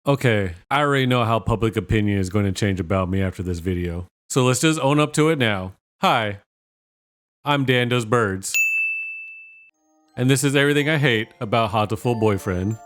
Okay, I already know how public opinion is going to change about me after this video. So let's just own up to it now. Hi, I'm Dan Does Birds. And this is everything I hate about Hatoful Boyfriend.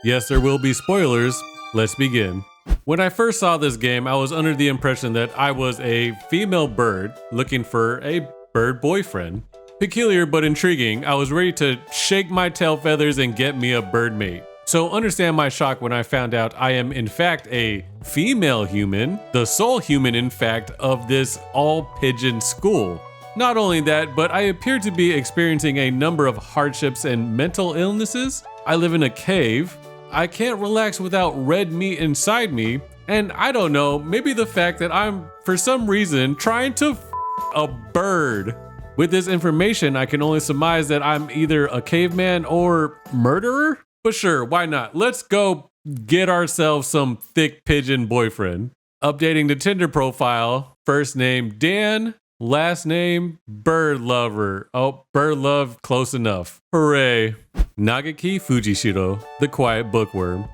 Yes, there will be spoilers. Let's begin. When I first saw this game, I was under the impression that I was a female bird looking for a bird boyfriend. Peculiar but intriguing, I was ready to shake my tail feathers and get me a bird mate. So understand my shock when I found out I am in fact a female human, the sole human in fact of this all-pigeon school. Not only that, but I appear to be experiencing a number of hardships and mental illnesses. I live in a cave. I can't relax without red meat inside me. And I don't know, maybe the fact that I'm, for some reason, trying to a bird. With this information, I can only surmise that I'm either a caveman or murderer? But sure, why not? Let's go get ourselves some thick pigeon boyfriend. Updating the Tinder profile. First name Dan, last name Bird Lover. Oh, Bird Love, close enough. Hooray. Nagaki Fujishiro, the quiet bookworm.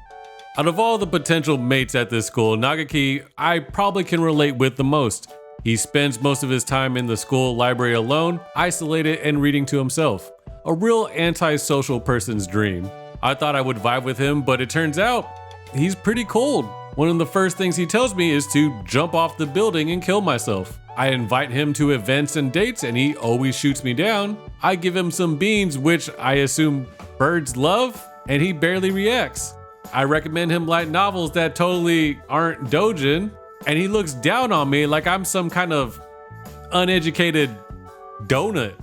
Out of all the potential mates at this school, Nagaki I probably can relate with the most. He spends most of his time in the school library alone, isolated and reading to himself. A real antisocial person's dream. I thought I would vibe with him, but it turns out he's pretty cold. One of the first things he tells me is to jump off the building and kill myself. I invite him to events and dates and he always shoots me down. I give him some beans, which I assume birds love, and he barely reacts. I recommend him light novels that totally aren't doujin, and he looks down on me like I'm some kind of uneducated donut.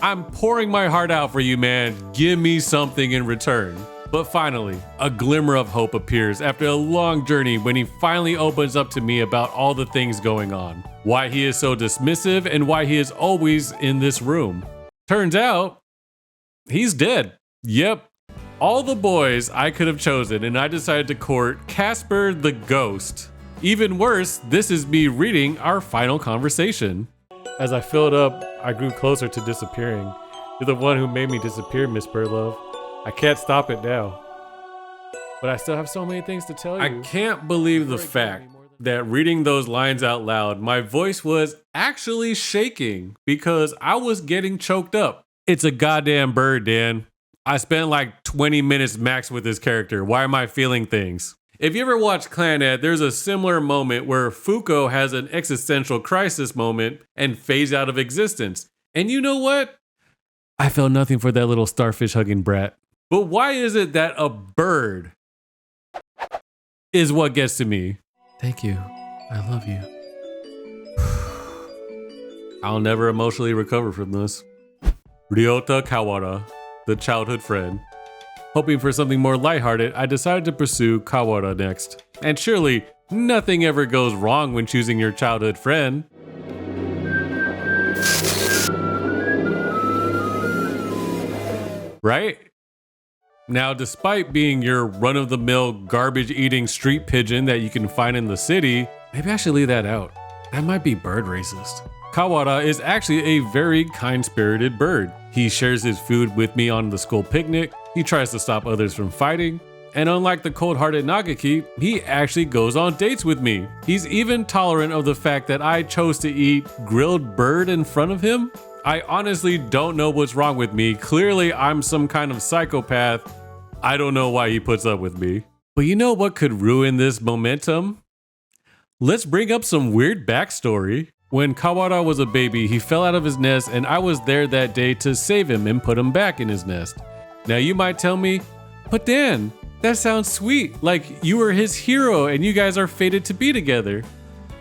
I'm pouring my heart out for you, man. Give me something in return. But finally, a glimmer of hope appears after a long journey when he finally opens up to me about all the things going on. Why he is so dismissive and why he is always in this room. Turns out, he's dead. Yep. All the boys I could have chosen, and I decided to court Casper the Ghost. Even worse, this is me reading our final conversation. As I filled up, I grew closer to disappearing. You're the one who made me disappear, Miss Birdlove. I can't stop it now. But I still have so many things to tell you. I can't believe the fact that reading those lines out loud, my voice was actually shaking because I was getting choked up. It's a goddamn bird, Dan. I spent like 20 minutes max with this character. Why am I feeling things? If you ever watch Clannad, there's a similar moment where Fuko has an existential crisis moment and fades out of existence. And you know what? I felt nothing for that little starfish hugging brat. But why is it that a bird is what gets to me? Thank you. I love you. I'll never emotionally recover from this. Ryota Kawara, the childhood friend. Hoping for something more lighthearted, I decided to pursue Kawara next. And surely, nothing ever goes wrong when choosing your childhood friend. Right? Now, despite being your run-of-the-mill garbage-eating street pigeon that you can find in the city, maybe I should leave that out. That might be bird racist. Kawara is actually a very kind-spirited bird. He shares his food with me on the school picnic. He tries to stop others from fighting. And unlike the cold-hearted Nagaki, he actually goes on dates with me. He's even tolerant of the fact that I chose to eat grilled bird in front of him. I honestly don't know what's wrong with me. Clearly, I'm some kind of psychopath. I don't know why he puts up with me. But you know what could ruin this momentum? Let's bring up some weird backstory. When Kawara was a baby, he fell out of his nest and I was there that day to save him and put him back in his nest. Now you might tell me, but Dan, that sounds sweet. Like you were his hero and you guys are fated to be together.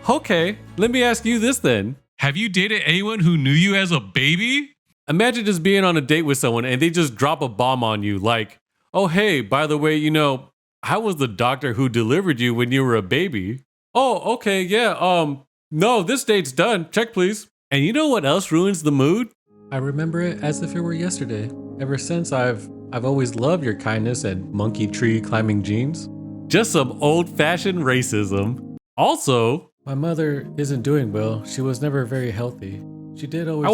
Okay, let me ask you this then. Have you dated anyone who knew you as a baby? Imagine just being on a date with someone and they just drop a bomb on you like, oh hey, by the way, I was the doctor who delivered you when you were a baby. Oh, okay, yeah, no, this date's done. Check, please. And you know what else ruins the mood? I remember it as if it were yesterday. Ever since, I've always loved your kindness and monkey tree climbing genes. Just some old-fashioned racism. Also, my mother isn't doing well. She was never very healthy. She did always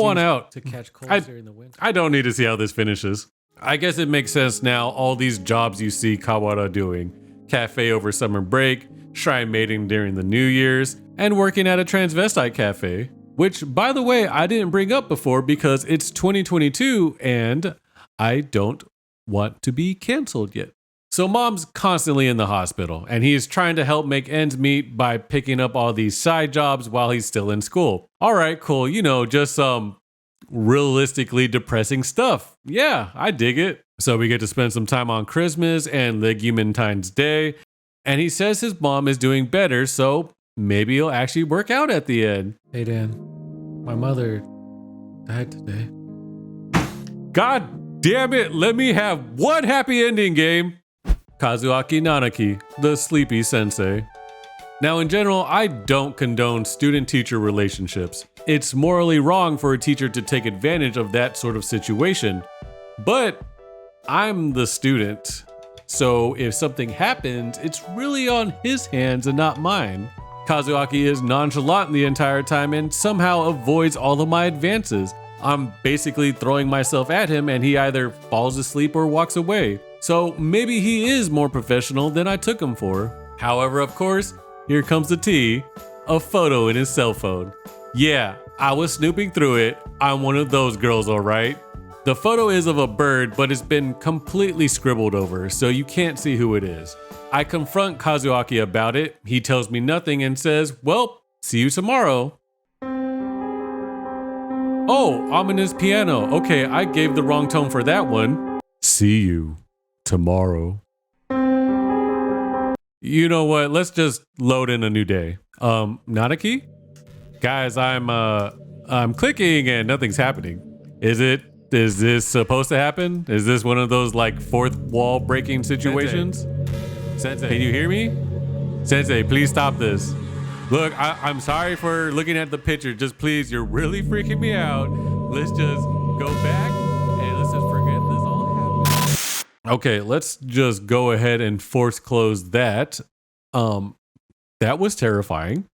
to catch colds during the winter. I don't need to see how this finishes. I guess it makes sense now, all these jobs you see Kawara doing. cafe over summer break, shrine mating during the New Year's, and working at a transvestite cafe. Which, by the way, I didn't bring up before because it's 2022 and I don't want to be canceled yet. So mom's constantly in the hospital and he is trying to help make ends meet by picking up all these side jobs while he's still in school. All right, cool. Just some realistically depressing stuff. Yeah, I dig it. So we get to spend some time on Christmas and Legumentine's Day. And he says his mom is doing better, so maybe he'll actually work out at the end. Hey Dan, my mother died today. God damn it, let me have one happy ending, game. Kazuaki Nagaki, the sleepy sensei. Now, in general, I don't condone student-teacher relationships. It's morally wrong for a teacher to take advantage of that sort of situation. But I'm the student, so if something happens, it's really on his hands and not mine. Kazuaki is nonchalant the entire time and somehow avoids all of my advances. I'm basically throwing myself at him and he either falls asleep or walks away. So maybe he is more professional than I took him for. However, of course, here comes the tea, a photo in his cell phone. Yeah, I was snooping through it. I'm one of those girls, all right? The photo is of a bird, but it's been completely scribbled over, so you can't see who it is. I confront Kazuaki about it. He tells me nothing and says, well, see you tomorrow. Oh, ominous piano. Okay, I gave the wrong tone for that one. See you tomorrow. You know what? Let's just load in a new day. Nagaki? Guys, I'm clicking and nothing's happening. Is this supposed to happen? Is this one of those like fourth wall breaking situations? Sensei, can you hear me? Sensei, please stop this. Look, I'm sorry for looking at the picture. Just please, you're really freaking me out. Let's just go back and let's just forget this all happened. Okay, let's just go ahead and force close that. That was terrifying.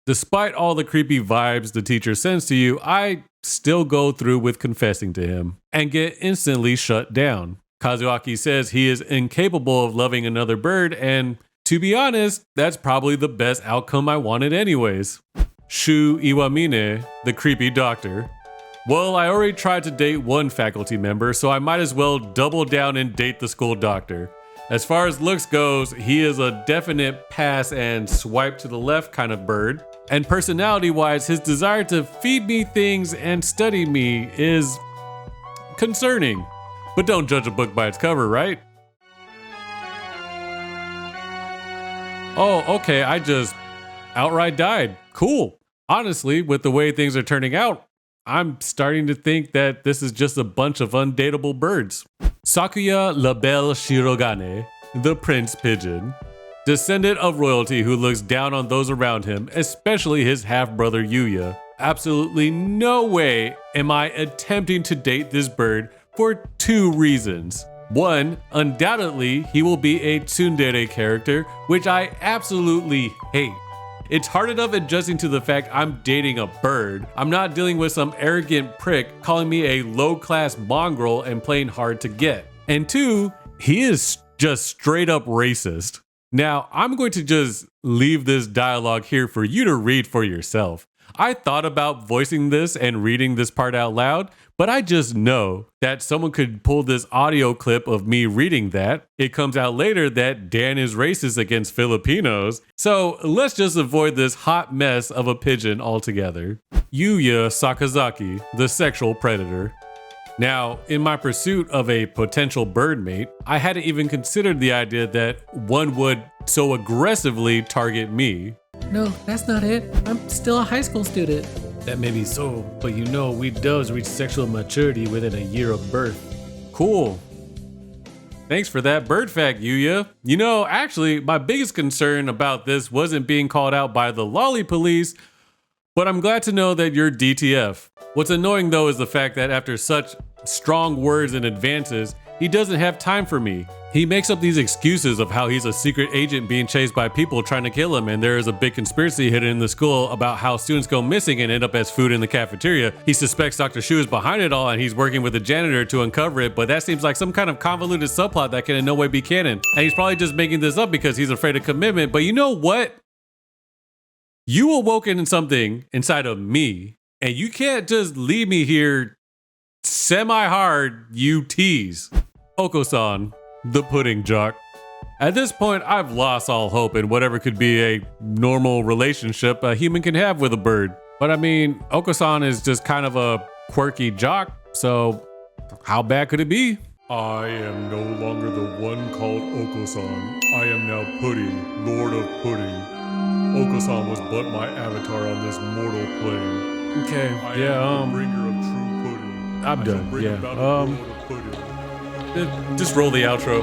Despite all the creepy vibes the teacher sends to you, I still go through with confessing to him and get instantly shut down. Kazuaki says he is incapable of loving another bird, and to be honest, that's probably the best outcome I wanted anyways. Shu Iwamine, the creepy doctor. Well, I already tried to date one faculty member, so I might as well double down and date the school doctor. As far as looks goes, he is a definite pass and swipe to the left kind of bird. And personality-wise, his desire to feed me things and study me is concerning. But don't judge a book by its cover, right? Oh, okay, I just outright died. Cool. Honestly, with the way things are turning out, I'm starting to think that this is just a bunch of undateable birds. Sakuya La Belle Shirogane, the Prince Pigeon. Descendant of royalty who looks down on those around him, especially his half-brother Yuya. Absolutely no way am I attempting to date this bird for two reasons. One, undoubtedly, he will be a tsundere character, which I absolutely hate. It's hard enough adjusting to the fact I'm dating a bird. I'm not dealing with some arrogant prick calling me a low-class mongrel and playing hard to get. And two, he is just straight up racist. Now, I'm going to just leave this dialogue here for you to read for yourself. I thought about voicing this and reading this part out loud, but I just know that someone could pull this audio clip of me reading that. It comes out later that Dan is racist against Filipinos, so let's just avoid this hot mess of a pigeon altogether. Yuya Sakazaki, the sexual predator. Now, in my pursuit of a potential bird mate, I hadn't even considered the idea that one would so aggressively target me. No, that's not it. I'm still a high school student. That may be so, but we does reach sexual maturity within a year of birth. Cool. Thanks for that bird fact, Yuya. Actually, my biggest concern about this wasn't being called out by the lolly police, but I'm glad to know that you're DTF. What's annoying though is the fact that after such strong words and advances, He doesn't have time for me. He makes up these excuses of how he's a secret agent being chased by people trying to kill him, and there is a big conspiracy hidden in the school about how students go missing and end up as food in the cafeteria. He suspects Dr. Shu is behind it all, and he's working with the janitor to uncover it, but that seems like some kind of convoluted subplot that can in no way be canon. And he's probably just making this up because he's afraid of commitment, but you know what? You awoken in something inside of me, and you can't just leave me here semi-hard, you tease. Oko-san, the pudding jock. At this point, I've lost all hope in whatever could be a normal relationship a human can have with a bird. But I mean, Oko-san is just kind of a quirky jock, so how bad could it be? I am no longer the one called Oko-san. I am now Pudding, Lord of Pudding. Oko-san was but my avatar on this mortal plane. Okay, I am the bringer of true pudding. I'm done. Just roll the outro.